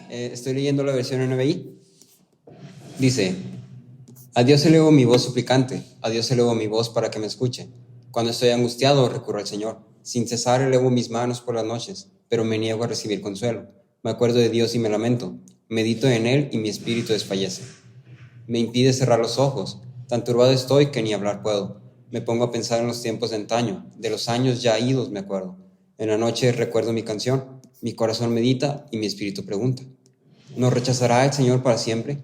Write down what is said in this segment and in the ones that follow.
Estoy leyendo la versión NBI. Dice: a Dios elevo mi voz suplicante, a Dios elevo mi voz para que me escuche. Cuando estoy angustiado recurro al Señor. Sin cesar elevo mis manos por las noches, pero me niego a recibir consuelo. Me acuerdo de Dios y me lamento. Medito en Él y mi espíritu desfallece. Me impide cerrar los ojos. Tan turbado estoy que ni hablar puedo. Me pongo a pensar en los tiempos de antaño, de los años ya idos me acuerdo. En la noche recuerdo mi canción, mi corazón medita y mi espíritu pregunta: ¿nos rechazará el Señor para siempre?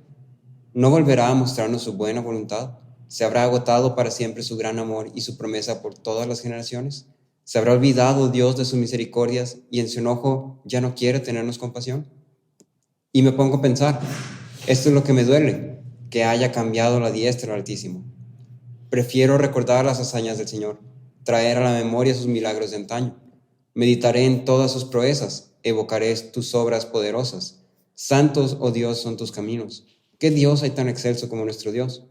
¿No volverá a mostrarnos su buena voluntad? ¿Se habrá agotado para siempre su gran amor y su promesa por todas las generaciones? ¿Se habrá olvidado Dios de sus misericordias y en su enojo ya no quiere tenernos compasión? Y me pongo a pensar: esto es lo que me duele, que haya cambiado la diestra del Altísimo. Prefiero recordar las hazañas del Señor, traer a la memoria sus milagros de antaño. Meditaré en todas sus proezas, evocaré tus obras poderosas. Santos, oh Dios, son tus caminos. ¿Qué Dios hay tan excelso como nuestro Dios?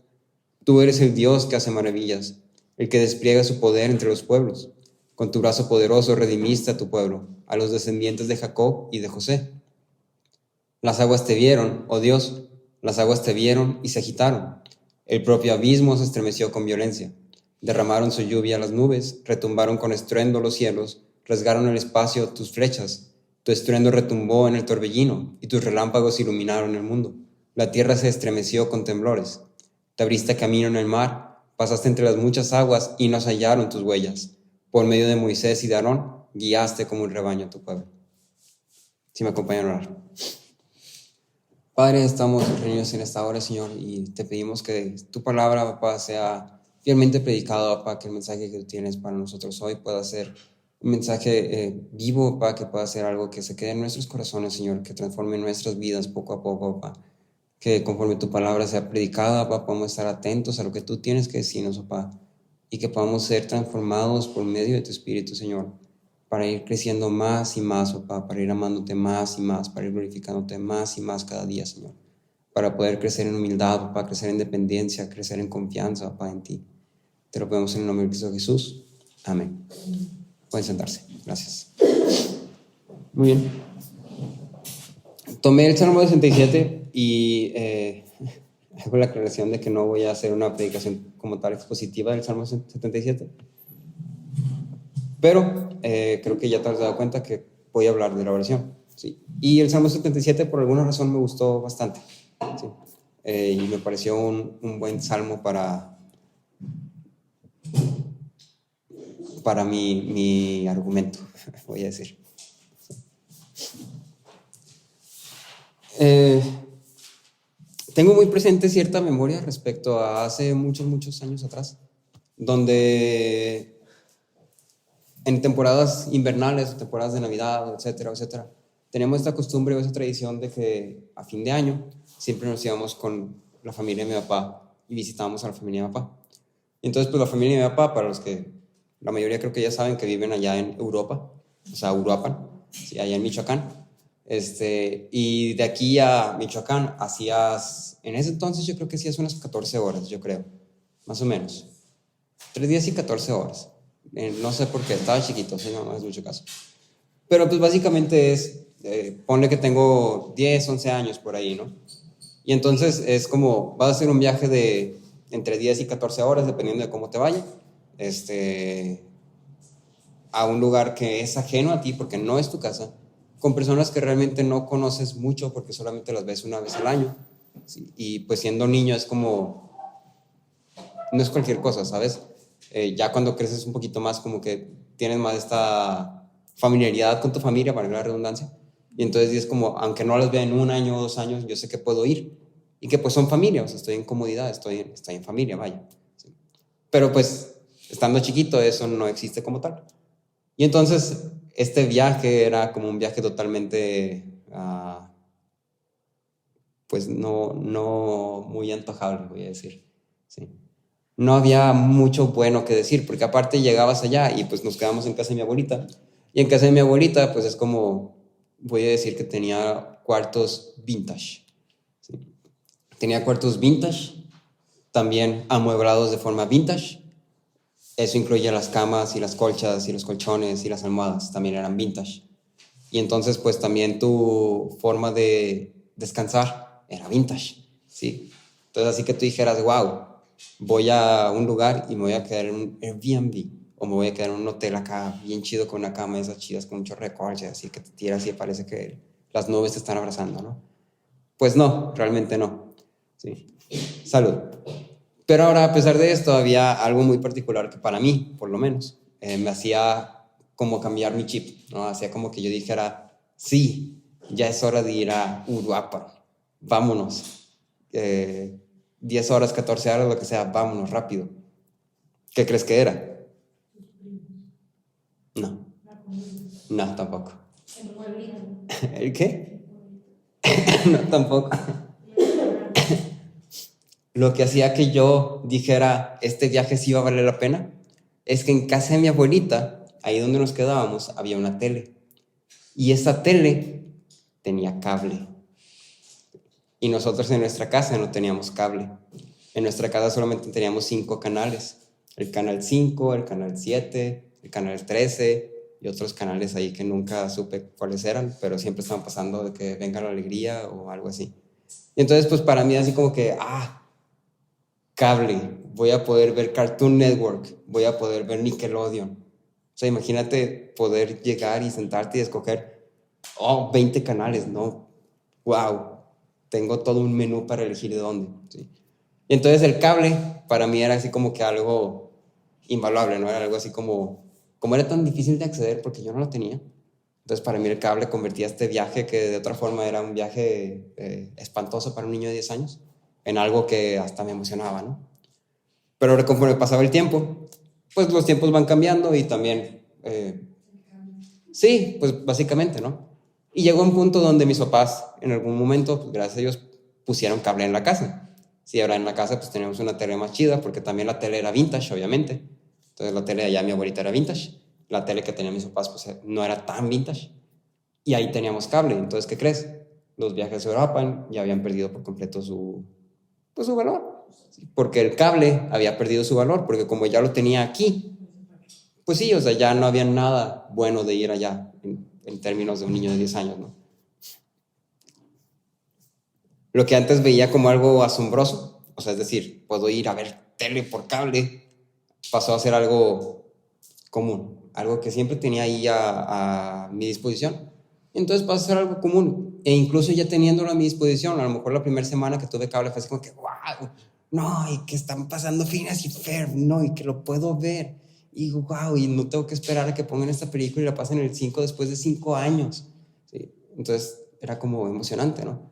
Tú eres el Dios que hace maravillas, el que despliega su poder entre los pueblos. Con tu brazo poderoso redimiste a tu pueblo, a los descendientes de Jacob y de José. Las aguas te vieron, oh Dios, las aguas te vieron y se agitaron. El propio abismo se estremeció con violencia. Derramaron su lluvia las nubes, retumbaron con estruendo los cielos, rasgaron el espacio tus flechas. Tu estruendo retumbó en el torbellino y tus relámpagos iluminaron el mundo. La tierra se estremeció con temblores. Te abriste camino en el mar, pasaste entre las muchas aguas y no hallaron tus huellas. Por medio de Moisés y de Aarón, guiaste como un rebaño a tu pueblo. Si me acompañan a orar. Padre, estamos reunidos en esta hora, Señor, y te pedimos que tu palabra, papá, sea fielmente predicada, papá, que el mensaje que tú tienes para nosotros hoy pueda ser un mensaje vivo, papá, que pueda ser algo que se quede en nuestros corazones, Señor, que transforme nuestras vidas poco a poco, papá. Que conforme tu palabra sea predicada, papá, podamos estar atentos a lo que tú tienes que decirnos, papá, y que podamos ser transformados por medio de tu Espíritu, Señor, para ir creciendo más y más, papá, para ir amándote más y más, para ir glorificándote más y más cada día, Señor, para poder crecer en humildad, papá, crecer en dependencia, crecer en confianza, papá, en ti. Te lo pedimos en el nombre de Cristo Jesús. Amén. Pueden sentarse. Gracias. Muy bien. Tomé el Salmo 67 y hago la aclaración de que no voy a hacer una predicación como tal expositiva del Salmo 77. Pero creo que ya te has dado cuenta que voy a hablar de la oración, ¿sí? Y el Salmo 77 por alguna razón me gustó bastante, ¿sí? Y me pareció un buen salmo para mi argumento, voy a decir. Tengo muy presente cierta memoria respecto a hace muchos años atrás, donde en temporadas invernales o temporadas de Navidad, etcétera, tenemos esta costumbre o esa tradición de que a fin de año siempre nos íbamos con la familia de mi papá y visitábamos a la familia de mi papá. Entonces, pues la familia de mi papá, para los que la mayoría creo que ya saben que viven allá en Europa, o sea, Uruapan, sí, allá en Michoacán. Y de aquí a Michoacán hacías, en ese entonces yo creo que hacías unas 14 horas, yo creo, más o menos. 3 días y 14 horas. No sé por qué, estaba chiquito, sí, no es mucho caso. Pero pues básicamente es, ponle que tengo 10, 11 años por ahí, ¿no? Y entonces es como, vas a hacer un viaje de entre 10 y 14 horas, dependiendo de cómo te vaya, a un lugar que es ajeno a ti, porque no es tu casa, con personas que realmente no conoces mucho, porque solamente las ves una vez al año, ¿sí? Y pues siendo niño es como, no es cualquier cosa, ¿sabes? Ya cuando creces un poquito más, como que tienes más esta familiaridad con tu familia, para la redundancia, y entonces es como, aunque no las vea en 1 año o 2 años, yo sé que puedo ir, y que pues son familia, o sea, estoy en comodidad, estoy en familia, vaya, ¿sí? Pero pues, estando chiquito, eso no existe como tal. Y entonces, este viaje era como un viaje totalmente, pues no muy antojable, voy a decir, ¿sí? No había mucho bueno que decir, porque aparte llegabas allá y pues nos quedamos en casa de mi abuelita. Y en casa de mi abuelita, pues es como, voy a decir que tenía cuartos vintage, ¿sí? Tenía cuartos vintage, también amueblados de forma vintage. Eso incluía las camas y las colchas y los colchones y las almohadas, también eran vintage. Y entonces pues también tu forma de descansar era vintage, ¿sí? Entonces así que tú dijeras, wow, voy a un lugar y me voy a quedar en un Airbnb o me voy a quedar en un hotel acá bien chido con una cama de esas chidas con muchos recortes, así que te tiras y parece que las nubes te están abrazando, ¿no? Pues no, realmente no. Sí. Salud. Pero ahora, a pesar de esto, había algo muy particular que para mí, por lo menos, me hacía como cambiar mi chip, ¿no? Hacía como que yo dijera, sí, ya es hora de ir a Uruapan, vámonos. 10 horas, 14 horas, lo que sea, vámonos rápido. ¿Qué crees que era? No, no, tampoco. ¿El qué? No, tampoco. Lo que hacía que yo dijera, este viaje sí iba a valer la pena, es que en casa de mi abuelita, ahí donde nos quedábamos, había una tele. Y esa tele tenía cable. Y nosotros en nuestra casa no teníamos cable. En nuestra casa solamente teníamos 5 canales. El canal 5, el canal 7, el canal 13 y otros canales ahí que nunca supe cuáles eran, pero siempre estaban pasando de que venga la alegría o algo así. Y entonces pues para mí así como que, cable, voy a poder ver Cartoon Network, voy a poder ver Nickelodeon. O sea, imagínate poder llegar y sentarte y escoger, 20 canales, ¿no? Wow, tengo todo un menú para elegir de dónde, ¿sí? Y entonces el cable para mí era así como que algo invaluable, ¿no? Era algo así como era tan difícil de acceder porque yo no lo tenía. Entonces para mí el cable convertía este viaje que de otra forma era un viaje espantoso para un niño de 10 años en algo que hasta me emocionaba, ¿no? Pero ahora conforme pasaba el tiempo, pues los tiempos van cambiando y también, sí, pues básicamente, ¿no? Y llegó un punto donde mis papás, en algún momento, pues gracias a Dios, pusieron cable en la casa. Sí, ahora en la casa pues teníamos una tele más chida, porque también la tele era vintage, obviamente. Entonces la tele de allá de mi abuelita era vintage. La tele que tenían mis papás pues no era tan vintage. Y ahí teníamos cable. Entonces, ¿qué crees? Los viajes a Europa ya habían perdido por completo su valor. Porque el cable había perdido su valor, porque como ya lo tenía aquí, pues sí, o sea, ya no había nada bueno de ir allá en términos de un niño de 10 años, ¿no? Lo que antes veía como algo asombroso, o sea, es decir, puedo ir a ver tele por cable, pasó a ser algo común, algo que siempre tenía ahí a mi disposición. Entonces pasó a ser algo común, e incluso ya teniéndolo a mi disposición, a lo mejor la primera semana que tuve cable fue así como que, wow, no, y que están pasando Phineas y Ferb, no, y que lo puedo ver, y wow, y no tengo que esperar a que pongan esta película y la pasen en el 5 después de 5 años. ¿Sí? Entonces era como emocionante, ¿no?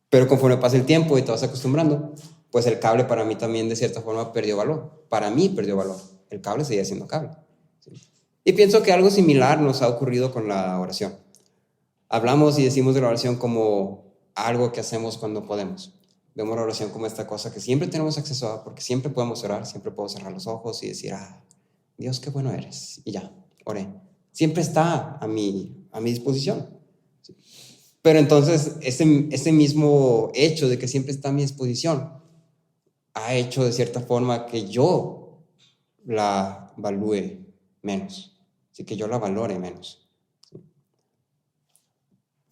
Pero conforme pasa el tiempo y te vas acostumbrando, pues el cable para mí también de cierta forma perdió valor. Para mí perdió valor. El cable seguía siendo cable. ¿Sí? Y pienso que algo similar nos ha ocurrido con la oración. Hablamos y decimos de la oración como algo que hacemos cuando podemos. Vemos la oración como esta cosa que siempre tenemos acceso a, porque siempre podemos orar, siempre puedo cerrar los ojos y decir, Dios, qué bueno eres. Y ya, oré. Siempre está a mi disposición. ¿Sí? Pero entonces ese mismo hecho de que siempre está a mi disposición ha hecho de cierta forma que yo la valúe menos, así que yo la valore menos.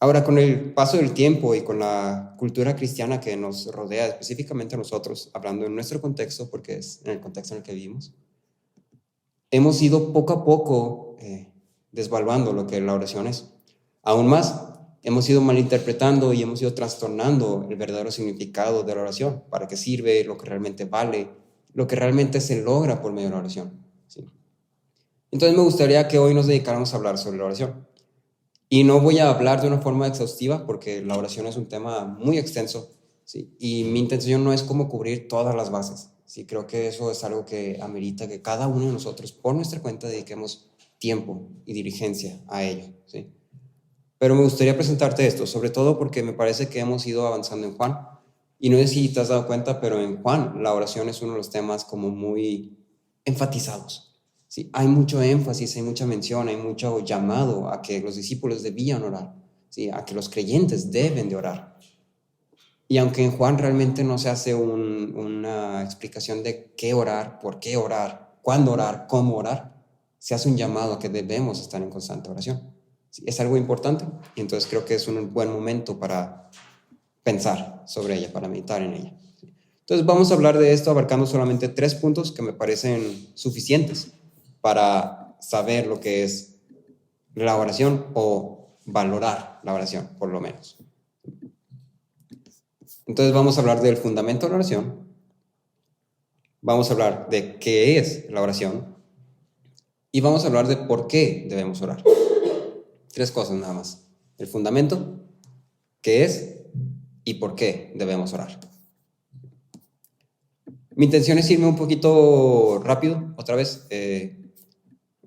Ahora, con el paso del tiempo y con la cultura cristiana que nos rodea, específicamente a nosotros, hablando en nuestro contexto, porque es en el contexto en el que vivimos, hemos ido poco a poco desvaluando lo que la oración es. Aún más, hemos ido malinterpretando y hemos ido trastornando el verdadero significado de la oración, para qué sirve, lo que realmente vale, lo que realmente se logra por medio de la oración. ¿Sí? Entonces me gustaría que hoy nos dedicáramos a hablar sobre la oración. Y no voy a hablar de una forma exhaustiva porque la oración es un tema muy extenso, ¿sí? Y mi intención no es como cubrir todas las bases. Sí, creo que eso es algo que amerita que cada uno de nosotros, por nuestra cuenta, dediquemos tiempo y diligencia a ello, ¿sí? Pero me gustaría presentarte esto, sobre todo porque me parece que hemos ido avanzando en Juan. Y no sé si te has dado cuenta, pero en Juan la oración es uno de los temas como muy enfatizados. ¿Sí? Hay mucho énfasis, hay mucha mención, hay mucho llamado a que los discípulos debían orar, ¿sí? A que los creyentes deben de orar. Y aunque en Juan realmente no se hace una explicación de qué orar, por qué orar, cuándo orar, cómo orar, se hace un llamado a que debemos estar en constante oración. Sí, es algo importante y entonces creo que es un buen momento para pensar sobre ella, para meditar en ella. Entonces vamos a hablar de esto abarcando solamente 3 puntos que me parecen suficientes para saber lo que es la oración o valorar la oración, por lo menos. Entonces vamos a hablar del fundamento de la oración, vamos a hablar de qué es la oración y vamos a hablar de por qué debemos orar. 3 cosas nada más: el fundamento, qué es y por qué debemos orar. Mi intención es irme un poquito rápido, otra vez.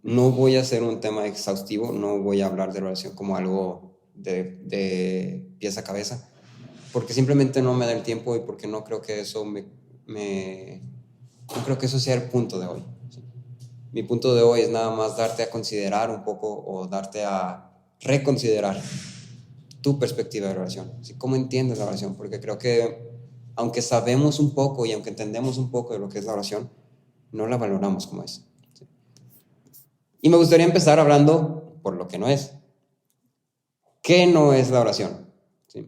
No voy a hacer un tema exhaustivo, no voy a hablar de la oración como algo de pies a cabeza, porque simplemente no me da el tiempo y porque no creo que eso no creo que eso sea el punto de hoy. ¿Sí? Mi punto de hoy es nada más darte a considerar un poco o darte a reconsiderar tu perspectiva de la oración. ¿Sí? ¿Cómo entiendes la oración? Porque creo que aunque sabemos un poco y aunque entendemos un poco de lo que es la oración, no la valoramos como es. ¿Sí? Y me gustaría empezar hablando por lo que no es. ¿Qué no es la oración? ¿Sí?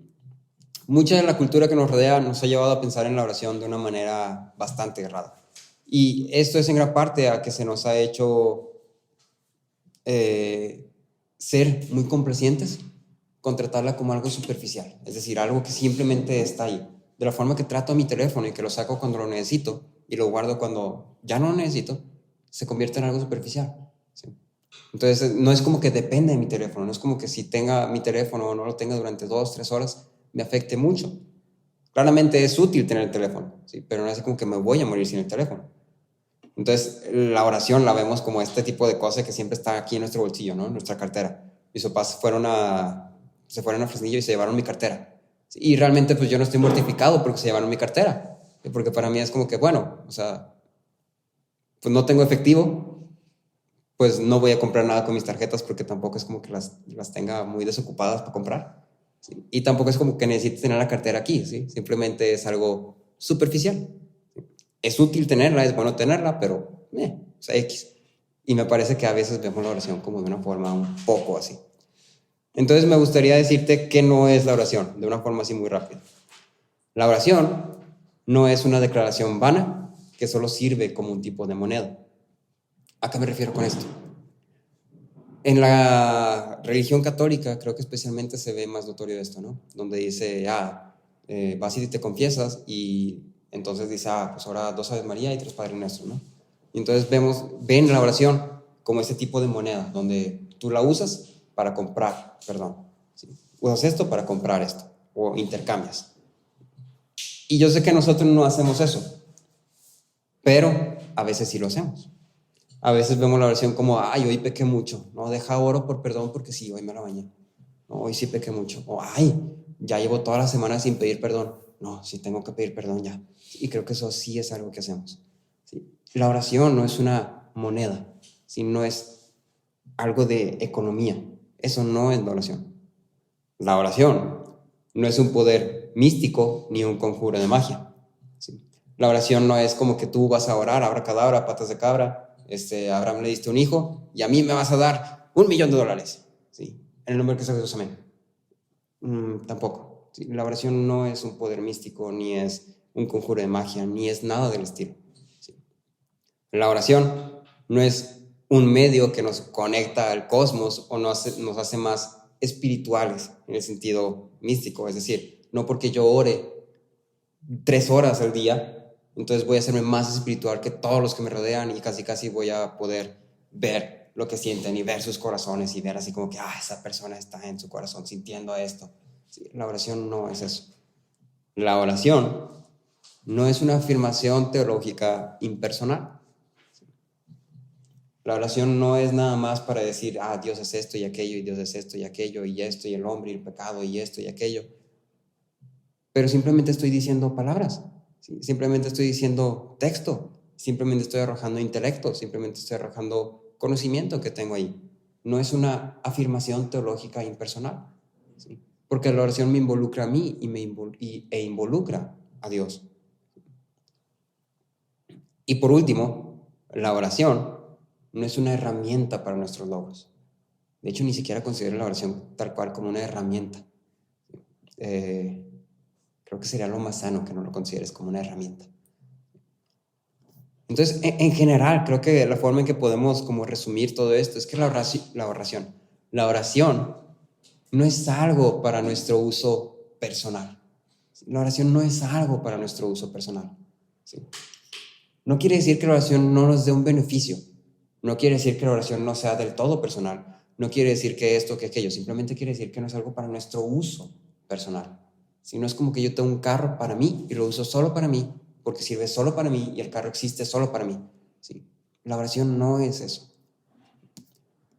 Mucha de la cultura que nos rodea nos ha llevado a pensar en la oración de una manera bastante errada. Y esto es en gran parte a que se nos ha hecho ser muy complacientes con tratarla como algo superficial, es decir, algo que simplemente está ahí. De la forma que trato a mi teléfono y que lo saco cuando lo necesito y lo guardo cuando ya no lo necesito, se convierte en algo superficial. ¿Sí? Entonces, no es como que depende de mi teléfono, no es como que si tenga mi teléfono o no lo tenga durante 2, 3 horas, me afecte mucho. Claramente es útil tener el teléfono, ¿sí? Pero no es como que me voy a morir sin el teléfono. Entonces, la oración la vemos como este tipo de cosa que siempre está aquí en nuestro bolsillo, ¿no? En nuestra cartera. Mis papás se fueron a Fresnillo y se llevaron mi cartera. Y realmente, pues yo no estoy mortificado porque se llevaron mi cartera. Porque para mí es como que, bueno, o sea, pues no tengo efectivo, pues no voy a comprar nada con mis tarjetas porque tampoco es como que las tenga muy desocupadas para comprar. ¿Sí? Y tampoco es como que necesite tener la cartera aquí, ¿sí? Simplemente es algo superficial. Es útil tenerla, es bueno tenerla, pero, o sea, X. Y me parece que a veces vemos la oración como de una forma un poco así. Entonces me gustaría decirte qué no es la oración, de una forma así muy rápida. La oración no es una declaración vana que solo sirve como un tipo de moneda. ¿A qué me refiero con esto? En la religión católica creo que especialmente se ve más notorio esto, ¿no? Donde dice, vas y te confiesas y entonces dice, pues ahora 2 Aves María y 3 Padre Nuestro, ¿no? Y entonces ven la oración como ese tipo de moneda, donde tú la usas para comprar, ¿sí? Usas esto para comprar esto, o intercambias. Y yo sé que nosotros no hacemos eso, pero a veces sí lo hacemos. A veces vemos la oración como, hoy pequé mucho, no, deja oro por perdón porque sí, hoy me la bañé. No, hoy sí pequé mucho. O, ya llevo toda la semana sin pedir perdón. No, sí tengo que pedir perdón ya. Y creo que eso sí es algo que hacemos. ¿Sí? La oración no es una moneda, no es algo de economía. Eso no es la oración. La oración no es un poder místico ni un conjuro de magia. ¿Sí? La oración no es como que tú vas a orar, abracadabra, patas de cabra, Abraham le diste un hijo y a mí me vas a dar $1,000,000. ¿Sí? En el nombre de Cristo Jesús, amén. Tampoco. ¿Sí? La oración no es un poder místico, ni es un conjuro de magia, ni es nada del estilo. ¿Sí? La oración no es un medio que nos conecta al cosmos o nos hace más espirituales en el sentido místico. Es decir, no porque yo ore 3 horas al día, entonces voy a hacerme más espiritual que todos los que me rodean y casi voy a poder ver lo que sienten y ver sus corazones y ver así como que, esa persona está en su corazón sintiendo esto. Sí, la oración no es eso. La oración no es una afirmación teológica impersonal. La oración no es nada más para decir, Dios es esto y aquello, y Dios es esto y aquello, y esto y el hombre y el pecado y esto y aquello. Pero simplemente estoy diciendo palabras, ¿sí? Simplemente estoy diciendo texto, simplemente estoy arrojando intelecto, simplemente estoy arrojando conocimiento que tengo ahí. No es una afirmación teológica impersonal, ¿sí? Porque la oración me involucra a mí e involucra a Dios. Y por último, la oración no es una herramienta para nuestros logros. De hecho, ni siquiera considero la oración tal cual como una herramienta. Creo que sería lo más sano que no lo consideres como una herramienta. Entonces, en general, creo que la forma en que podemos como resumir todo esto es que la oración no es algo para nuestro uso personal. La oración no es algo para nuestro uso personal. ¿Sí? No quiere decir que la oración no nos dé un beneficio. No quiere decir que la oración no sea del todo personal. No quiere decir que esto, que aquello. Simplemente quiere decir que no es algo para nuestro uso personal. Si no es como que yo tengo un carro para mí y lo uso solo para mí, porque sirve solo para mí y el carro existe solo para mí. ¿Sí? La oración no es eso.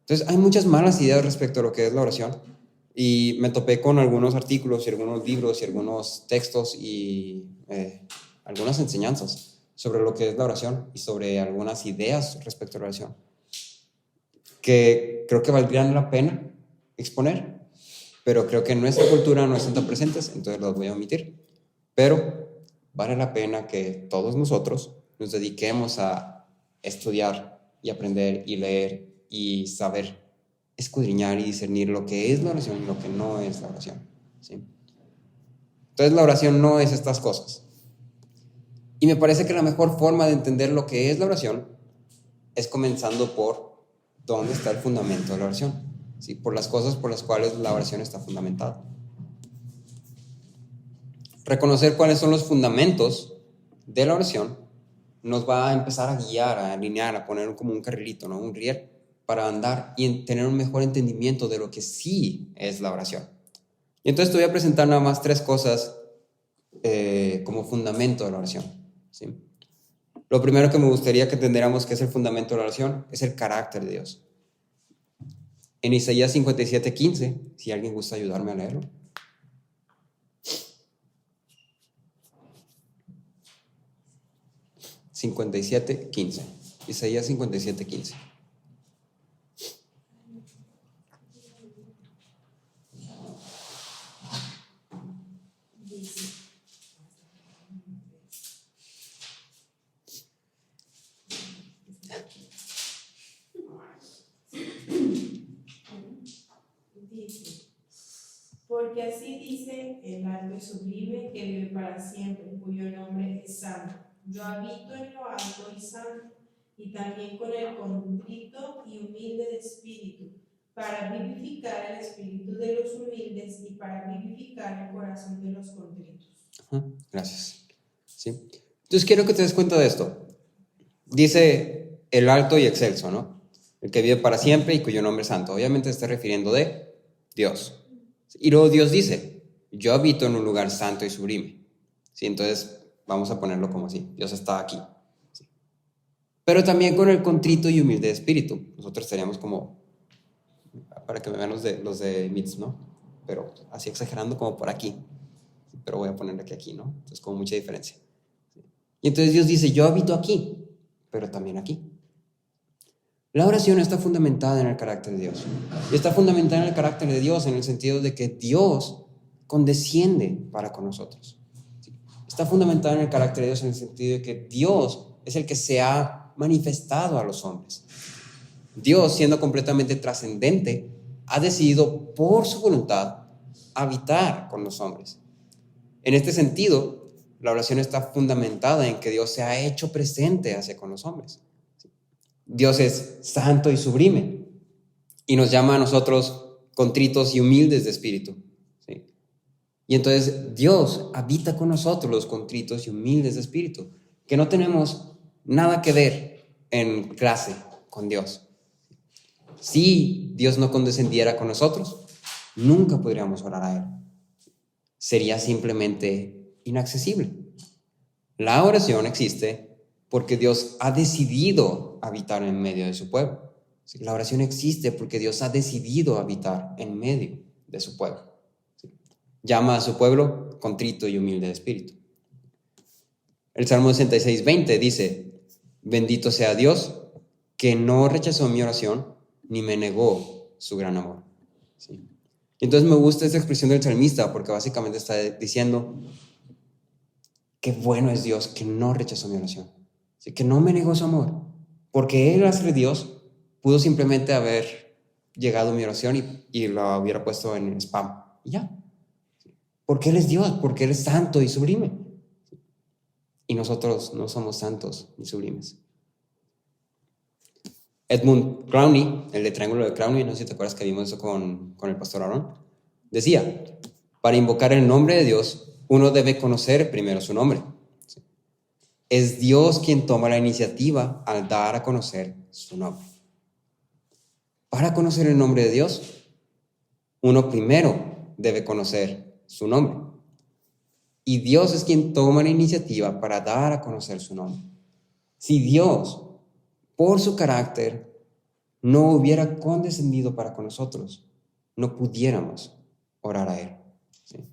Entonces, hay muchas malas ideas respecto a lo que es la oración. Y me topé con algunos artículos y algunos libros y algunos textos y algunas enseñanzas sobre lo que es la oración y sobre algunas ideas respecto a la oración que creo que valdrían la pena exponer, pero creo que en nuestra cultura no están tan presentes, entonces las voy a omitir. Pero vale la pena que todos nosotros nos dediquemos a estudiar y aprender y leer y saber escudriñar y discernir lo que es la oración y lo que no es la oración. ¿Sí? Entonces la oración no es estas cosas. Y me parece que la mejor forma de entender lo que es la oración es comenzando por dónde está el fundamento de la oración, ¿sí? Por las cosas por las cuales la oración está fundamentada. Reconocer cuáles son los fundamentos de la oración nos va a empezar a guiar, a alinear, a poner como un carrilito, ¿no? Un riel para andar y tener un mejor entendimiento de lo que sí es la oración. Y entonces te voy a presentar nada más 3 cosas como fundamento de la oración, ¿sí? Lo primero que me gustaría que entendiéramos que es el fundamento de la oración es el carácter de Dios. En Isaías 57:15, si alguien gusta ayudarme a leerlo. Isaías 57:15. Porque así dice el alto y sublime que vive para siempre, cuyo nombre es santo. Yo habito en lo alto y santo, y también con el contrito y humilde de espíritu, para vivificar el espíritu de los humildes y para vivificar el corazón de los contritos. Gracias. ¿Sí? Entonces quiero que te des cuenta de esto. Dice el alto y excelso, ¿no? El que vive para siempre y cuyo nombre es santo. Obviamente está refiriendo de Dios. Y luego Dios dice, yo habito en un lugar santo y sublime. ¿Sí? Entonces vamos a ponerlo como así. Dios está aquí. ¿Sí? Pero también con el contrito y humilde de espíritu. Nosotros estaríamos como, para que me vean los de MITS, ¿no? Pero así exagerando como por aquí. Pero voy a ponerle aquí, ¿no? Entonces como mucha diferencia. Y entonces Dios dice, yo habito aquí, pero también aquí. La oración está fundamentada en el carácter de Dios. Y está fundamentada en el carácter de Dios en el sentido de que Dios condesciende para con nosotros. Está fundamentada en el carácter de Dios en el sentido de que Dios es el que se ha manifestado a los hombres. Dios, siendo completamente trascendente, ha decidido por su voluntad habitar con los hombres. En este sentido, la oración está fundamentada en que Dios se ha hecho presente hacia con los hombres. Dios es santo y sublime y nos llama a nosotros contritos y humildes de espíritu. ¿Sí? Y entonces Dios habita con nosotros los contritos y humildes de espíritu, que no tenemos nada que ver en clase con Dios. Si Dios no condescendiera con nosotros, nunca podríamos orar a Él. Sería simplemente inaccesible. La oración existe porque Dios ha decidido habitar en medio de su pueblo. La oración existe porque Dios ha decidido habitar en medio de su pueblo. Llama a su pueblo contrito y humilde de espíritu. El Salmo 66:20 dice, bendito sea Dios que no rechazó mi oración ni me negó su gran amor. ¿Sí? Y entonces me gusta esta expresión del salmista porque básicamente está diciendo, qué bueno es Dios que no rechazó mi oración, ¿sí? Que no me negó su amor, porque Él, al ser Dios, pudo simplemente haber llegado mi oración y la hubiera puesto en spam. Y ya. Porque Él es Dios, porque Él es santo y sublime. Y nosotros no somos santos ni sublimes. Edmund Clowney, el de Triángulo de Clowney, no sé si te acuerdas que vimos eso con el pastor Aaron, decía, para invocar el nombre de Dios, uno debe conocer primero su nombre. Es Dios quien toma la iniciativa al dar a conocer su nombre. Para conocer el nombre de Dios, uno primero debe conocer su nombre. Y Dios es quien toma la iniciativa para dar a conocer su nombre. Si Dios, por su carácter, no hubiera condescendido para con nosotros, no pudiéramos orar a Él. ¿Sí?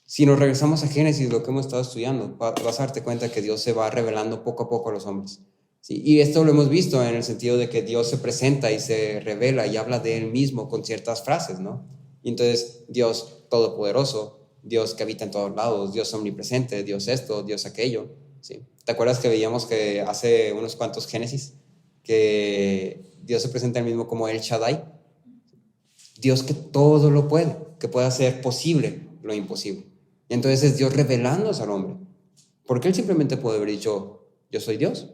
Si nos regresamos a Génesis, lo que hemos estado estudiando, vas a darte cuenta que Dios se va revelando poco a poco a los hombres. ¿Sí? Y esto lo hemos visto en el sentido de que Dios se presenta y se revela y habla de Él mismo con ciertas frases, ¿no? Y entonces Dios todopoderoso, Dios que habita en todos lados, Dios omnipresente, Dios esto, Dios aquello. ¿Sí? ¿Te acuerdas que veíamos que hace unos cuantos Génesis que Dios se presenta él mismo como El Shaddai? Dios que todo lo puede, que puede hacer posible lo imposible. Y entonces es Dios revelándose al hombre. Porque Él simplemente puede haber dicho, yo soy Dios.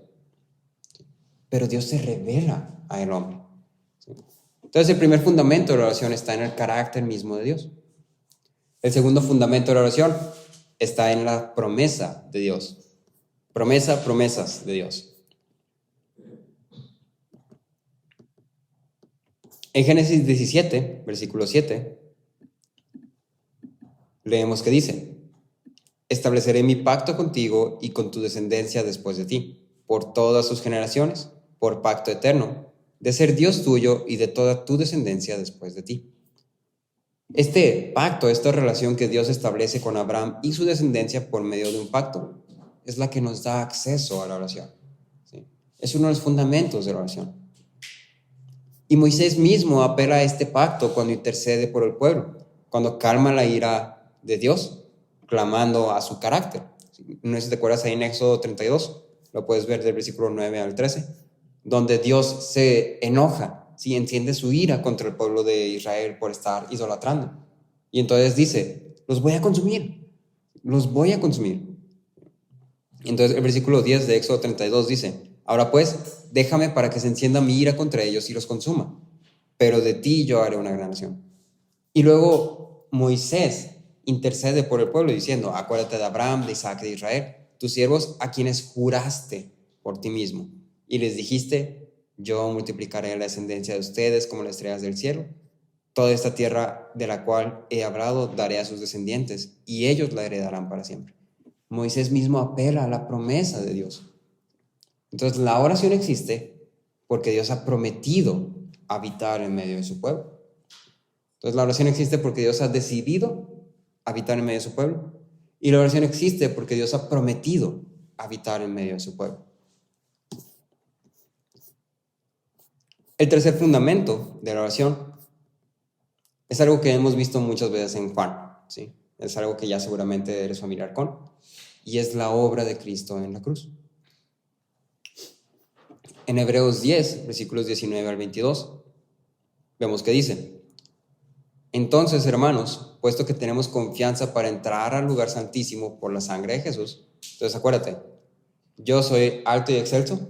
Pero Dios se revela a el hombre. Entonces el primer fundamento de la oración está en el carácter mismo de Dios. El segundo fundamento de la oración está en la promesa de Dios. Promesas de Dios. En Génesis 17, versículo 7, leemos que dice, estableceré mi pacto contigo y con tu descendencia después de ti, por todas sus generaciones, por pacto eterno, de ser Dios tuyo y de toda tu descendencia después de ti. Este pacto, esta relación que Dios establece con Abraham y su descendencia por medio de un pacto, es la que nos da acceso a la oración. ¿Sí? Es uno de los fundamentos de la oración. Y Moisés mismo apela a este pacto cuando intercede por el pueblo, cuando calma la ira de Dios, clamando a su carácter. No sé si te acuerdas ahí en Éxodo 32, lo puedes ver del versículo 9 al 13, donde Dios se enoja, ¿sí? Enciende su ira contra el pueblo de Israel por estar idolatrando. Y entonces dice, los voy a consumir. Y entonces el versículo 10 de Éxodo 32 dice, ahora pues, déjame para que se encienda mi ira contra ellos y los consuma, pero de ti yo haré una gran nación. Y luego Moisés intercede por el pueblo diciendo, acuérdate de Abraham, de Isaac, de Israel, tus siervos a quienes juraste por ti mismo. Y les dijiste, yo multiplicaré la descendencia de ustedes como las estrellas del cielo. Toda esta tierra de la cual he hablado daré a sus descendientes, y ellos la heredarán para siempre. Moisés mismo apela a la promesa de Dios. Entonces la oración existe porque Dios ha prometido habitar en medio de su pueblo. Entonces la oración existe porque Dios ha decidido habitar en medio de su pueblo. Y la oración existe porque Dios ha prometido habitar en medio de su pueblo. El tercer fundamento de la oración es algo que hemos visto muchas veces en Juan, ¿sí? Es algo que ya seguramente eres familiar con, y es la obra de Cristo en la cruz. En Hebreos 10, versículos 19 al 22, vemos que dice, entonces, hermanos, puesto que tenemos confianza para entrar al lugar santísimo por la sangre de Jesús, entonces acuérdate, yo soy alto y excelso,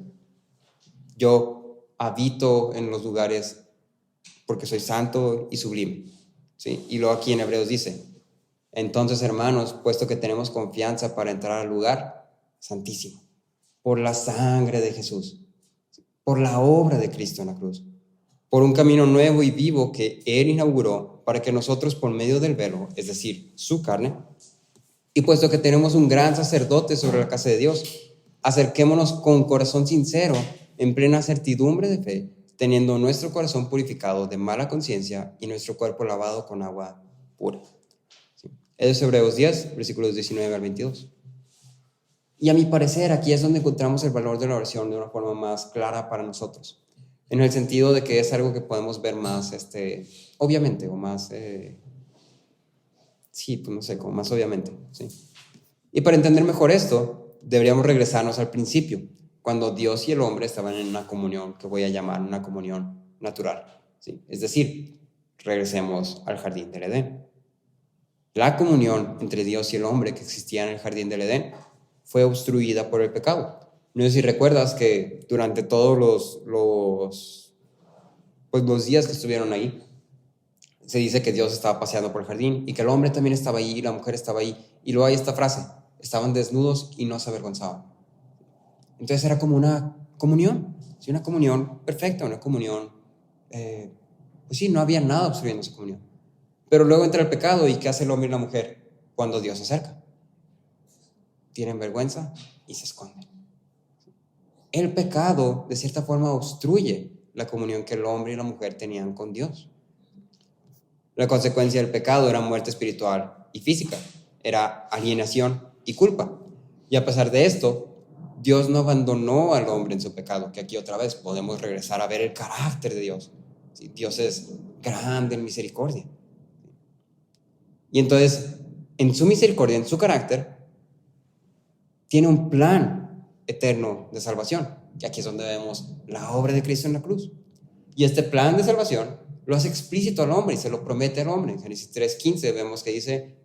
yo habito en los lugares porque soy santo y sublime, ¿sí? Y luego aquí en Hebreos dice, entonces, hermanos, puesto que tenemos confianza para entrar al lugar santísimo, por la sangre de Jesús, por la obra de Cristo en la cruz, por un camino nuevo y vivo que Él inauguró para que nosotros por medio del velo, es decir, su carne, y puesto que tenemos un gran sacerdote sobre la casa de Dios, acerquémonos con corazón sincero, en plena certidumbre de fe, teniendo nuestro corazón purificado de mala conciencia y nuestro cuerpo lavado con agua pura. ¿Sí? Eso es Hebreos 10, versículos 19 al 22. Y a mi parecer, aquí es donde encontramos el valor de la oración de una forma más clara para nosotros. En el sentido de que es algo que podemos ver más, obviamente, o más, como más obviamente, ¿sí? Y para entender mejor esto, deberíamos regresarnos al principio, cuando Dios y el hombre estaban en una comunión, que voy a llamar una comunión natural, ¿sí? Es decir, regresemos al jardín del Edén. La comunión entre Dios y el hombre que existía en el jardín del Edén fue obstruida por el pecado. No sé si recuerdas que durante todos los días que estuvieron ahí, se dice que Dios estaba paseando por el jardín y que el hombre también estaba ahí y la mujer estaba ahí. Y luego hay esta frase: estaban desnudos y no se avergonzaban. Entonces era como una comunión, ¿sí? Una comunión perfecta, una comunión, pues sí, no había nada obstruyendo esa comunión. Pero luego entra el pecado, y ¿qué hace el hombre y la mujer cuando Dios se acerca? Tienen vergüenza y se esconden. El pecado, de cierta forma, obstruye la comunión que el hombre y la mujer tenían con Dios. La consecuencia del pecado era muerte espiritual y física, era alienación y culpa. Y a pesar de esto, Dios no abandonó al hombre en su pecado, que aquí otra vez podemos regresar a ver el carácter de Dios. ¿Sí? Dios es grande en misericordia. Y entonces, en su misericordia, en su carácter, tiene un plan eterno de salvación. Y aquí es donde vemos la obra de Cristo en la cruz. Y este plan de salvación lo hace explícito al hombre y se lo promete al hombre. En Génesis 3:15 vemos que dice: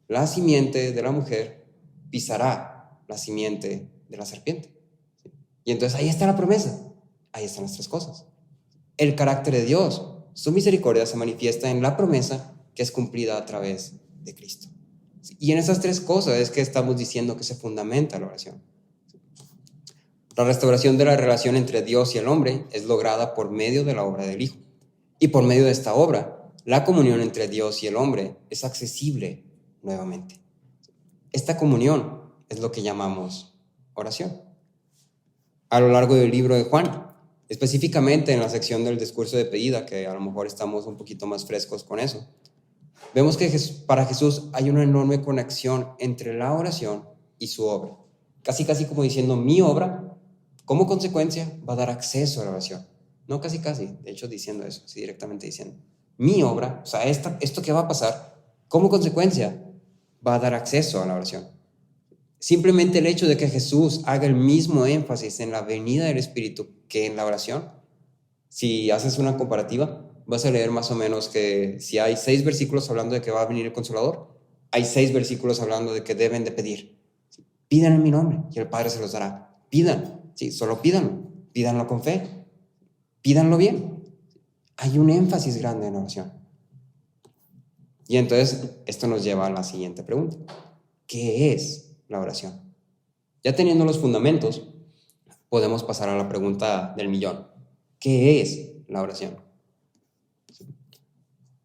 la simiente de la mujer pisará la simiente de la serpiente. Y entonces ahí está la promesa, ahí están las tres cosas. El carácter de Dios, su misericordia, se manifiesta en la promesa que es cumplida a través de Cristo. Y en esas tres cosas es que estamos diciendo que se fundamenta la oración. La restauración de la relación entre Dios y el hombre es lograda por medio de la obra del Hijo. Y por medio de esta obra, la comunión entre Dios y el hombre es accesible nuevamente. Esta comunión es lo que llamamos oración. A lo largo del libro de Juan, específicamente en la sección del discurso de despedida, que a lo mejor estamos un poquito más frescos con eso, vemos que para Jesús hay una enorme conexión entre la oración y su obra. Casi como diciendo: mi obra, como consecuencia, va a dar acceso a la oración. No casi, de hecho diciendo eso, sí, directamente diciendo: mi obra, o sea, esto que va a pasar, como consecuencia, va a dar acceso a la oración. Simplemente el hecho de que Jesús haga el mismo énfasis en la venida del Espíritu que en la oración, si haces una comparativa, vas a leer más o menos que si hay 6 versículos hablando de que va a venir el Consolador, hay 6 versículos hablando de que deben de pedir. Pidan en mi nombre y el Padre se los dará. Pidan, sí, solo pídanlo con fe, pídanlo bien. Hay un énfasis grande en la oración. Y entonces esto nos lleva a la siguiente pregunta: ¿qué es la oración? Ya teniendo los fundamentos, podemos pasar a la pregunta del millón: ¿qué es la oración?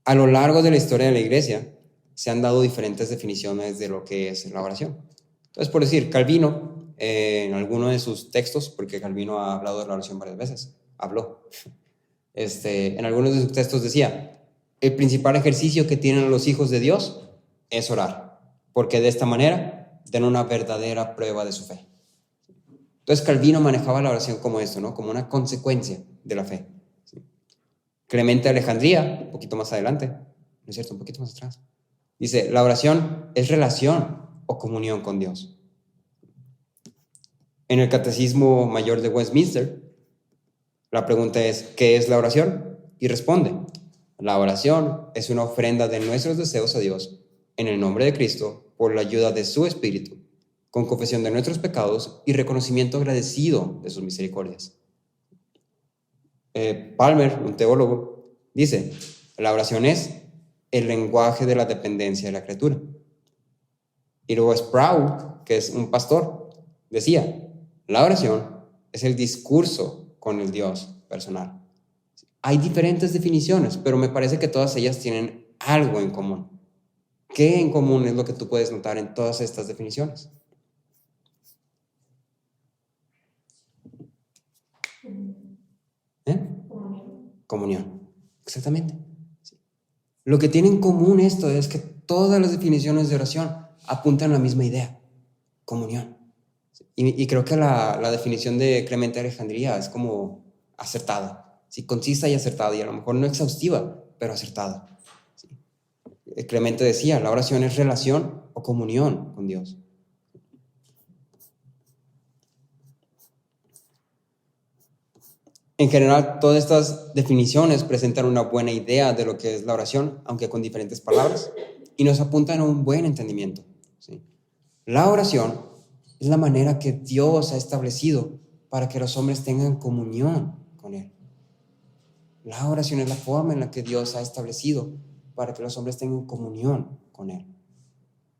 A lo largo de la historia de la Iglesia se han dado diferentes definiciones de lo que es la oración. Entonces, por decir, Calvino, en alguno de sus textos, porque Calvino ha hablado de la oración varias veces, en algunos de sus textos decía: el principal ejercicio que tienen los hijos de Dios es orar, porque de esta manera dan una verdadera prueba de su fe. Entonces Calvino manejaba la oración como esto, ¿no? Como una consecuencia de la fe. Clemente de Alejandría, un poquito más adelante, ¿no es cierto? Un poquito más atrás, dice: la oración es relación o comunión con Dios. En el Catecismo Mayor de Westminster, la pregunta es: ¿qué es la oración? Y responde: la oración es una ofrenda de nuestros deseos a Dios en el nombre de Cristo por la ayuda de su Espíritu, con confesión de nuestros pecados y reconocimiento agradecido de sus misericordias. Palmer, un teólogo, dice: la oración es el lenguaje de la dependencia de la criatura. Y luego Sproul, que es un pastor, decía: la oración es el discurso con el Dios personal. Hay diferentes definiciones, pero me parece que todas ellas tienen algo en común. ¿Qué en común es lo que tú puedes notar en todas estas definiciones? Comunión. Exactamente. Sí. Lo que tiene en común esto es que todas las definiciones de oración apuntan a la misma idea: comunión. Y creo que la definición de Clemente de Alejandría es como acertada, ¿sí? Concisa y acertada, y a lo mejor no exhaustiva, pero acertada. ¿Sí? Clemente decía: la oración es relación o comunión con Dios. En general, todas estas definiciones presentan una buena idea de lo que es la oración, aunque con diferentes palabras, y nos apuntan a un buen entendimiento, ¿sí? La oración es la manera que Dios ha establecido para que los hombres tengan comunión con Él. La oración es la forma en la que Dios ha establecido para que los hombres tengan comunión con Él.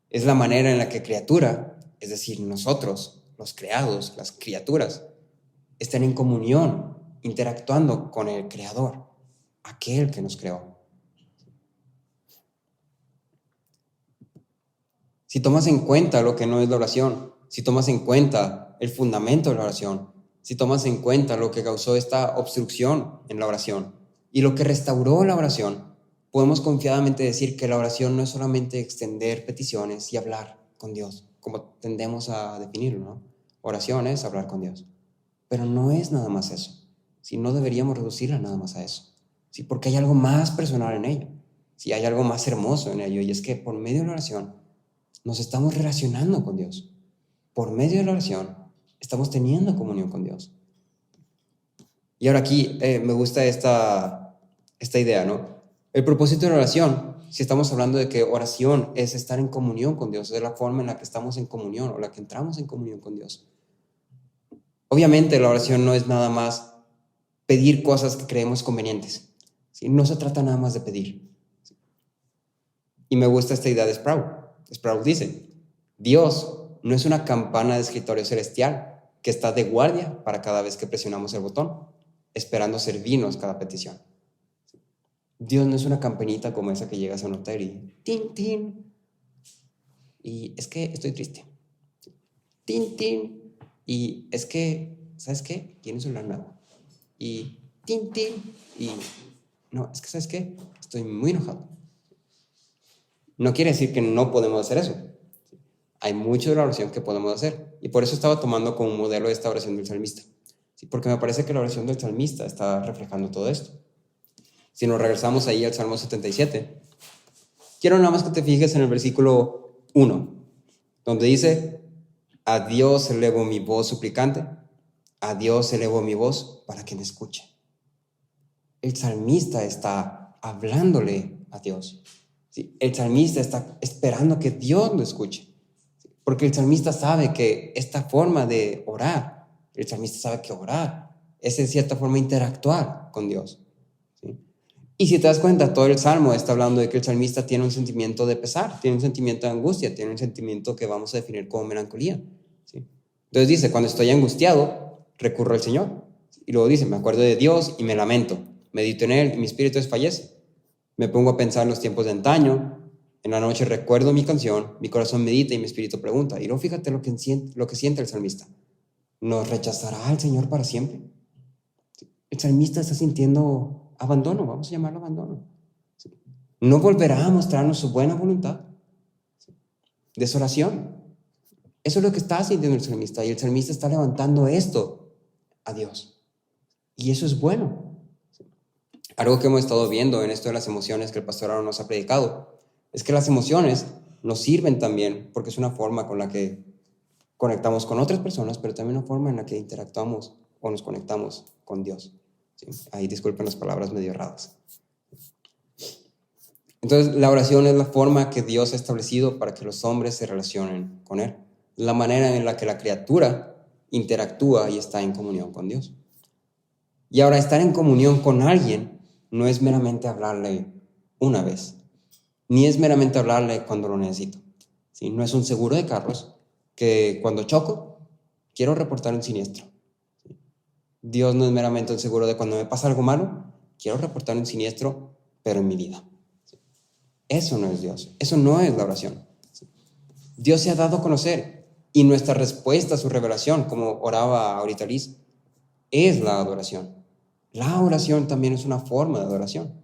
Es la manera en la que criatura, es decir, nosotros, los creados, las criaturas, están en comunión, interactuando con el Creador, aquel que nos creó. Si tomas en cuenta lo que no es la oración, si tomas en cuenta el fundamento de la oración, si tomas en cuenta lo que causó esta obstrucción en la oración y lo que restauró la oración, podemos confiadamente decir que la oración no es solamente extender peticiones y hablar con Dios, como tendemos a definirlo, ¿no? Oración es hablar con Dios. Pero no es nada más eso. Si no deberíamos reducirla nada más a eso. ¿Sí? Porque hay algo más personal en ello. ¿Sí? Hay algo más hermoso en ello. Y es que por medio de la oración nos estamos relacionando con Dios. Por medio de la oración estamos teniendo comunión con Dios. Y ahora aquí me gusta esta idea, ¿no? El propósito de la oración, si estamos hablando de que oración es estar en comunión con Dios, es la forma en la que estamos en comunión o la que entramos en comunión con Dios. Obviamente la oración no es nada más pedir cosas que creemos convenientes, ¿sí? No se trata nada más de pedir, ¿sí? Y me gusta esta idea de Sproul. Sproul dice, Dios no es una campana de escritorio celestial que está de guardia para cada vez que presionamos el botón, esperando servirnos cada petición. Dios no es una campanita como esa que llegas a un hotel y tin, tin, y es que estoy triste, tin, tin. Y es que, ¿sabes qué? Tienes un celular nuevo. Y tin, tin. Y no, es que, ¿sabes qué? Estoy muy enojado. No quiere decir que no podemos hacer eso. Hay mucho de la oración que podemos hacer. Y por eso estaba tomando como modelo esta oración del salmista. ¿Sí? Porque me parece que la oración del salmista está reflejando todo esto. Si nos regresamos ahí al Salmo 77, quiero nada más que te fijes en el versículo 1, donde dice: a Dios elevo mi voz suplicante, a Dios elevo mi voz para que me escuche. El salmista está hablándole a Dios. ¿Sí? El salmista está esperando que Dios lo escuche. ¿Sí? Porque el salmista sabe que esta forma de orar, el salmista sabe que orar es en cierta forma interactuar con Dios. ¿Sí? Y si te das cuenta, todo el Salmo está hablando de que el salmista tiene un sentimiento de pesar, tiene un sentimiento de angustia, tiene un sentimiento que vamos a definir como melancolía. ¿Sí? Entonces dice, cuando estoy angustiado, recurro al Señor. Y luego dice, me acuerdo de Dios y me lamento. Medito en Él y mi espíritu desfallece. Me pongo a pensar en los tiempos de antaño. En la noche recuerdo mi canción, mi corazón medita y mi espíritu pregunta. Y luego fíjate lo que siente el salmista. ¿Nos rechazará el Señor para siempre? ¿Sí? El salmista está sintiendo abandono, vamos a llamarlo abandono. ¿Sí? No volverá a mostrarnos su buena voluntad. ¿Sí? Desolación. Eso es lo que está sintiendo el salmista. Y el salmista está levantando esto a Dios. Y eso es bueno. ¿Sí? Algo que hemos estado viendo en esto de las emociones que el pastor Aaron nos ha predicado es que las emociones nos sirven también porque es una forma con la que conectamos con otras personas, pero también una forma en la que interactuamos o nos conectamos con Dios. ¿Sí? Ahí disculpen las palabras medio erradas. Entonces, la oración es la forma que Dios ha establecido para que los hombres se relacionen con Él. La manera en la que la criatura interactúa y está en comunión con Dios. Y ahora, estar en comunión con alguien no es meramente hablarle una vez, ni es meramente hablarle cuando lo necesito. ¿Sí? No es un seguro de carros que cuando choco, quiero reportar un siniestro. ¿Sí? Dios no es meramente un seguro de cuando me pasa algo malo, quiero reportar un siniestro, pero en mi vida. ¿Sí? Eso no es Dios, eso no es la oración. ¿Sí? Dios se ha dado a conocer y nuestra respuesta a su revelación, como oraba ahorita Liz, es la adoración. La oración también es una forma de adoración.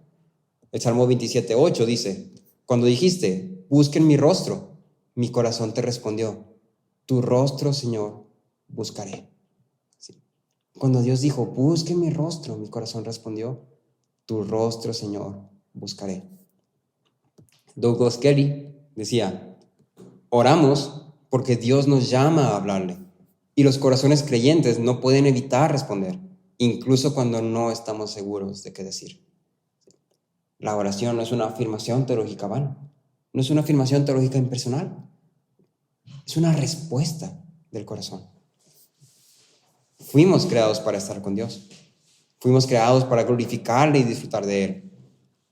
El Salmo 27:8 dice, cuando dijiste, busquen mi rostro, mi corazón te respondió, tu rostro, Señor, buscaré. ¿Sí? Cuando Dios dijo, busquen mi rostro, mi corazón respondió, tu rostro, Señor, buscaré. Douglas Kelly decía, oramos porque Dios nos llama a hablarle y los corazones creyentes no pueden evitar responder incluso cuando no estamos seguros de qué decir. La oración no es una afirmación teológica vana, no es una afirmación teológica impersonal, es una respuesta del corazón. Fuimos creados para estar con Dios, fuimos creados para glorificarle y disfrutar de Él.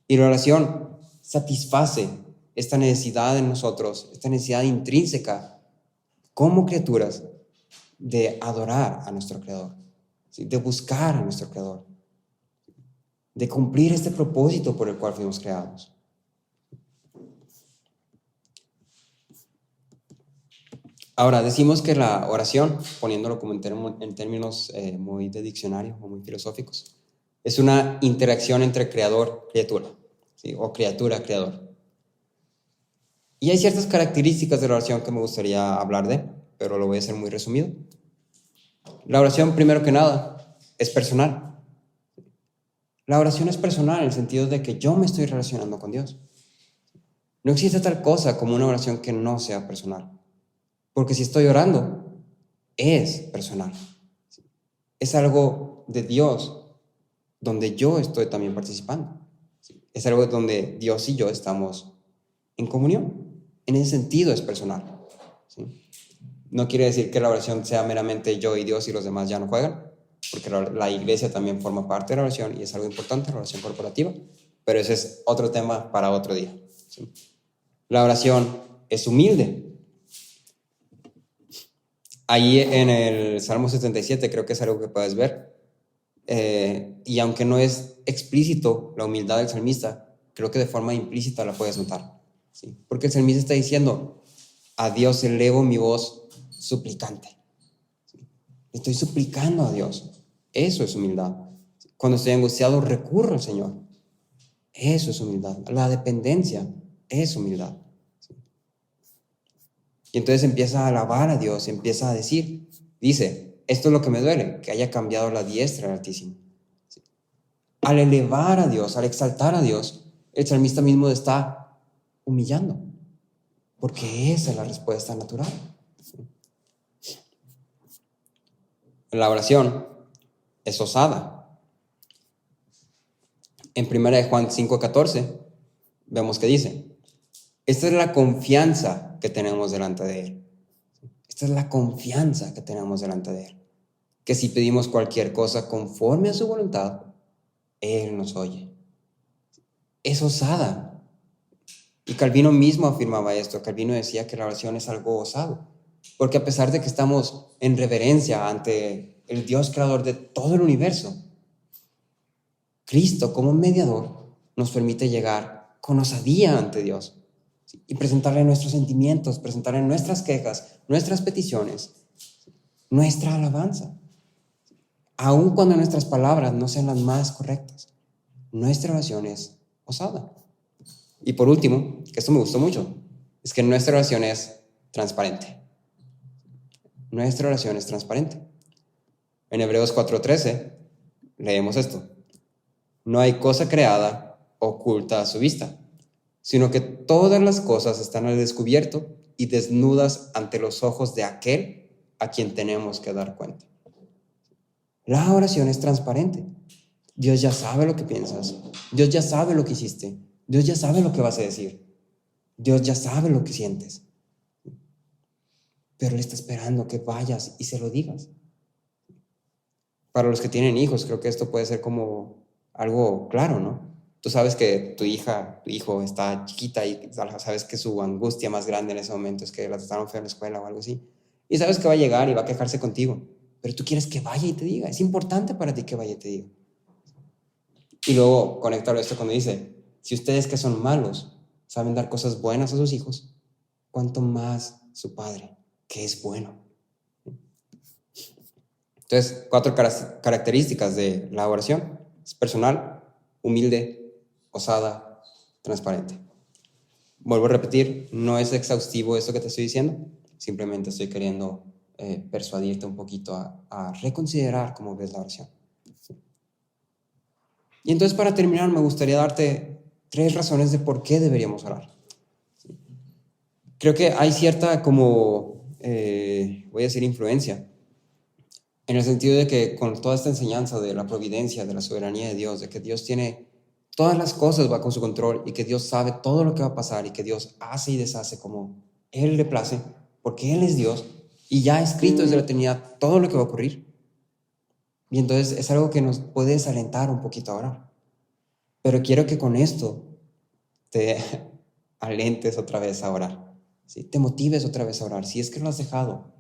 Y la oración satisface esta necesidad en nosotros, esta necesidad intrínseca como criaturas de adorar a nuestro Creador, ¿sí? De buscar a nuestro Creador, de cumplir este propósito por el cual fuimos creados. Ahora, decimos que la oración, poniéndolo como en términos muy de diccionario o muy filosóficos, es una interacción entre creador-criatura, ¿sí? O criatura-creador. Y hay ciertas características de la oración que me gustaría hablar de, pero lo voy a hacer muy resumido. La oración, primero que nada, es personal. La oración es personal en el sentido de que yo me estoy relacionando con Dios. No existe tal cosa como una oración que no sea personal. Porque si estoy orando, es personal. Es algo de Dios donde yo estoy también participando. Es algo donde Dios y yo estamos en comunión. En ese sentido es personal. ¿Sí? No quiere decir que la oración sea meramente yo y Dios y los demás ya no juegan, porque la iglesia también forma parte de la oración y es algo importante, la oración corporativa, pero ese es otro tema para otro día. ¿Sí? La oración es humilde. Ahí en el Salmo 77 creo que es algo que puedes ver. Y aunque no es explícito la humildad del salmista, creo que de forma implícita la puedes notar. ¿Sí? Porque el salmista está diciendo, a Dios elevo mi voz suplicante. ¿Sí? Estoy suplicando a Dios. Eso es humildad. Cuando estoy angustiado, recurro al Señor. Eso es humildad. La dependencia es humildad. Y entonces empieza a alabar a Dios, empieza a decir, dice, esto es lo que me duele, que haya cambiado la diestra del Altísimo. ¿Sí? Al elevar a Dios, al exaltar a Dios, el salmista mismo está humillando, porque esa es la respuesta natural. ¿Sí? La oración es osada. En 1 Juan 5:14 vemos que dice, esta es la confianza que tenemos delante de Él. Esta es la confianza que tenemos delante de Él. Que si pedimos cualquier cosa conforme a su voluntad, Él nos oye. Es osada. Y Calvino mismo afirmaba esto. Calvino decía que la oración es algo osado. Porque a pesar de que estamos en reverencia ante el Dios creador de todo el universo, Cristo como mediador nos permite llegar con osadía ante Dios y presentarle nuestros sentimientos, presentarle nuestras quejas, nuestras peticiones, nuestra alabanza. Aun cuando nuestras palabras no sean las más correctas, nuestra oración es osada. Y por último, que esto me gustó mucho, es que nuestra oración es transparente. Nuestra oración es transparente. En Hebreos 4:13 leemos esto. No hay cosa creada oculta a su vista, sino que todas las cosas están al descubierto y desnudas ante los ojos de aquel a quien tenemos que dar cuenta. La oración es transparente. Dios ya sabe lo que piensas. Dios ya sabe lo que hiciste. Dios ya sabe lo que vas a decir. Dios ya sabe lo que sientes. Pero Él está esperando que vayas y se lo digas. Para los que tienen hijos, creo que esto puede ser como algo claro, ¿no? Tú sabes que tu hija, tu hijo está chiquita y sabes que su angustia más grande en ese momento es que la trataron feo en la escuela o algo así. Y sabes que va a llegar y va a quejarse contigo. Pero tú quieres que vaya y te diga. Es importante para ti que vaya y te diga. Y luego conéctalo esto cuando dice, si ustedes que son malos saben dar cosas buenas a sus hijos, ¿cuánto más su Padre, que es bueno? Entonces, 4 características de la oración. Es personal, humilde, osada, transparente. Vuelvo a repetir, no es exhaustivo esto que te estoy diciendo, simplemente estoy queriendo persuadirte un poquito a reconsiderar cómo ves la oración. ¿Sí? Y entonces, para terminar, me gustaría darte 3 razones de por qué deberíamos orar. ¿Sí? Creo que hay cierta voy a decir influencia, en el sentido de que con toda esta enseñanza de la providencia, de la soberanía de Dios, de que Dios tiene todas las cosas bajo su control y que Dios sabe todo lo que va a pasar y que Dios hace y deshace como Él le place, porque Él es Dios y ya ha escrito desde la eternidad todo lo que va a ocurrir. Y entonces es algo que nos puede desalentar un poquito ahora. Pero quiero que con esto te alentes otra vez a orar, ¿sí? Te motives otra vez a orar. Si es que lo has dejado,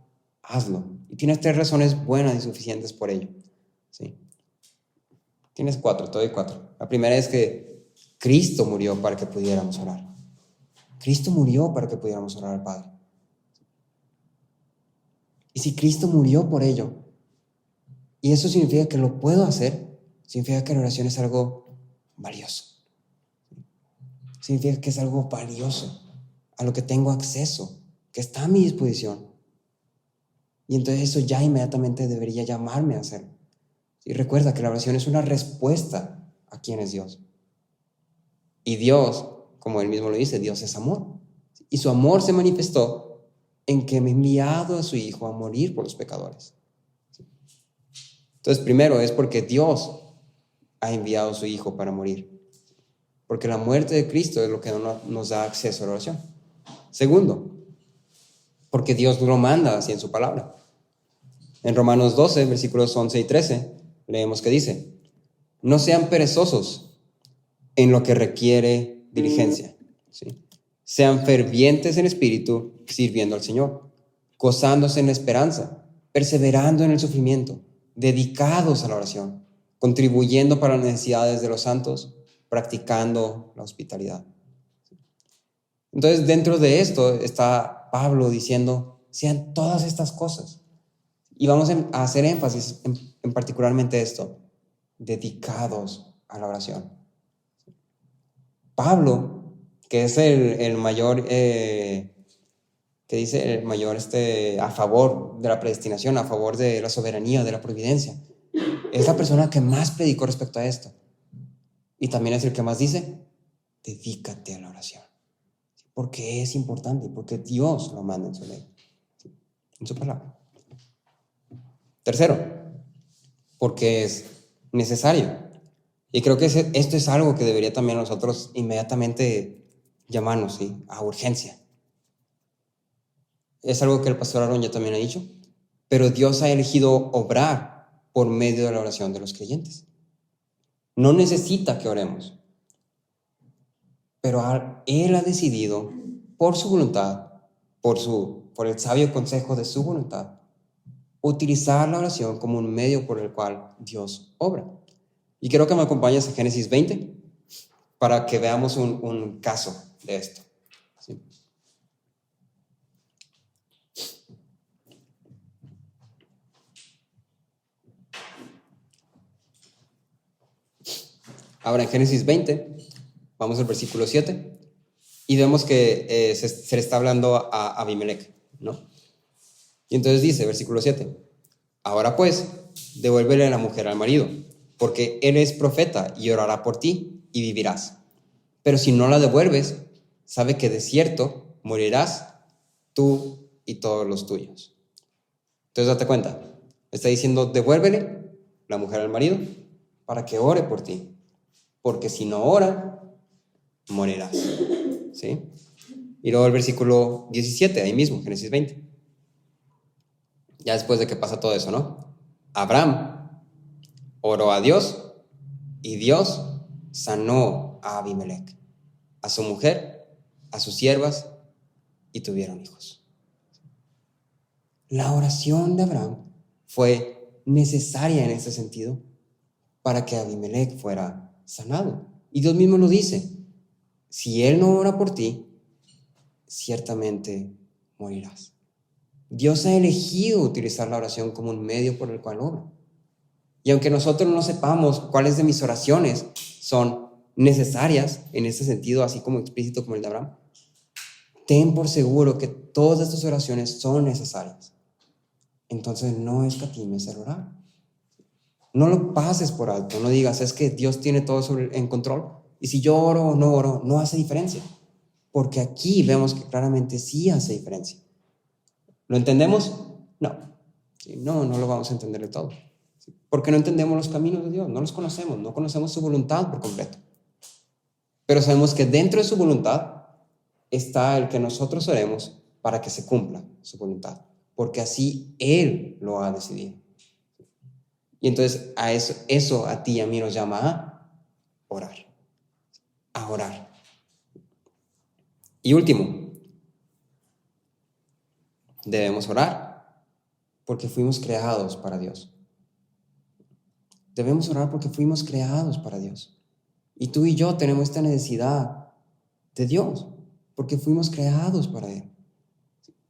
hazlo. Y tienes 3 razones buenas y suficientes por ello, ¿sí? Tienes 4, te doy 4. La primera es que Cristo murió para que pudiéramos orar. Cristo murió para que pudiéramos orar al Padre. Y si Cristo murió por ello, y eso significa que lo puedo hacer, significa que la oración es algo valioso. Significa que es algo valioso, a lo que tengo acceso, que está a mi disposición. Y entonces eso ya inmediatamente debería llamarme a hacerlo. Y recuerda que la oración es una respuesta a quién es Dios. Y Dios, como Él mismo lo dice, Dios es amor. Y su amor se manifestó en que me ha enviado a su Hijo a morir por los pecadores. Entonces, primero es porque Dios ha enviado a su Hijo para morir. Porque la muerte de Cristo es lo que nos da acceso a la oración. Segundo, porque Dios lo manda así en su palabra. En Romanos 12, versículos 11 y 13, leemos que dice: no sean perezosos en lo que requiere diligencia, ¿sí? Sean fervientes en espíritu, sirviendo al Señor, gozándose en la esperanza, perseverando en el sufrimiento, dedicados a la oración, contribuyendo para las necesidades de los santos, practicando la hospitalidad. Entonces, dentro de esto está Pablo diciendo: sean todas estas cosas. Y vamos a hacer énfasis en particularmente esto: dedicados a la oración. Pablo, que es el mayor, que dice el mayor a favor de la predestinación, a favor de la soberanía, de la providencia, es la persona que más predicó respecto a esto. Y también es el que más dice: dedícate a la oración. Porque es importante, porque Dios lo manda en su ley, en su palabra. Tercero, porque es necesario. Y creo que esto es algo que debería también nosotros inmediatamente llamarnos, ¿sí?, a urgencia. Es algo que el pastor Aaron ya también ha dicho, pero Dios ha elegido obrar por medio de la oración de los creyentes. No necesita que oremos, pero Él ha decidido, por su voluntad, por el sabio consejo de su voluntad, utilizar la oración como un medio por el cual Dios obra. Y quiero que me acompañes a Génesis 20 para que veamos un caso de esto, ¿sí? Ahora en Génesis 20, vamos al versículo 7 y vemos que se le está hablando a Abimelech, ¿no? Y entonces dice, versículo 7, ahora pues, devuélvele la mujer al marido, porque él es profeta y orará por ti y vivirás. Pero si no la devuelves, sabe que de cierto morirás tú y todos los tuyos. Entonces date cuenta, está diciendo: devuélvele la mujer al marido para que ore por ti, porque si no ora, morirás, ¿sí? Y luego el versículo 17, ahí mismo, Génesis 20. Ya después de que pasa todo eso, ¿no? Abraham oró a Dios y Dios sanó a Abimelech, a su mujer, a sus siervas, y tuvieron hijos. La oración de Abraham fue necesaria en ese sentido para que Abimelech fuera sanado. Y Dios mismo lo dice: si él no ora por ti, ciertamente morirás. Dios ha elegido utilizar la oración como un medio por el cual obra. Y aunque nosotros no sepamos cuáles de mis oraciones son necesarias en ese sentido, así como explícito como el de Abraham, ten por seguro que todas tus oraciones son necesarias. Entonces no escatimes el orar. No lo pases por alto, no digas: es que Dios tiene todo en control, y si yo oro o no oro, no hace diferencia. Porque aquí vemos que claramente sí hace diferencia. ¿Lo entendemos? No. ¿sí? No lo vamos a entender de todo. ¿Sí? Porque no entendemos los caminos de Dios, no los conocemos, no conocemos su voluntad por completo. Pero sabemos que dentro de su voluntad está el que nosotros oremos para que se cumpla su voluntad, porque así Él lo ha decidido. Y entonces eso a ti y a mí nos llama a orar. A orar. Y último, debemos orar porque fuimos creados para Dios. Debemos orar porque fuimos creados para Dios. Y tú y yo tenemos esta necesidad de Dios, porque fuimos creados para Él.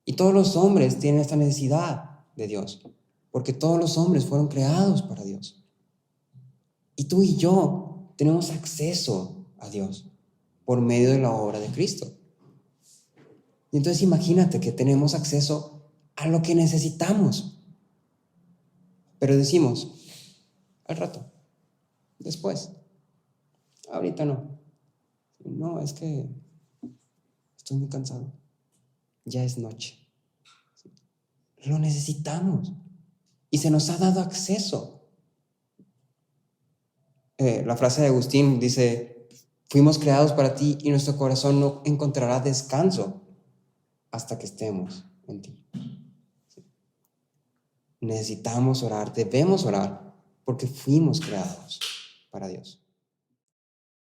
Y todos los hombres tienen esta necesidad de Dios, porque todos los hombres fueron creados para Dios. Y tú y yo tenemos acceso a Dios por medio de la obra de Cristo. Y entonces imagínate que tenemos acceso a lo que necesitamos. Pero decimos, al rato, después, ahorita no. No, es que estoy muy cansado. Ya es noche. Lo necesitamos. Y se nos ha dado acceso. La frase de Agustín dice, fuimos creados para ti y nuestro corazón no encontrará descanso hasta que estemos en ti. Necesitamos orar, debemos orar, porque fuimos creados para Dios.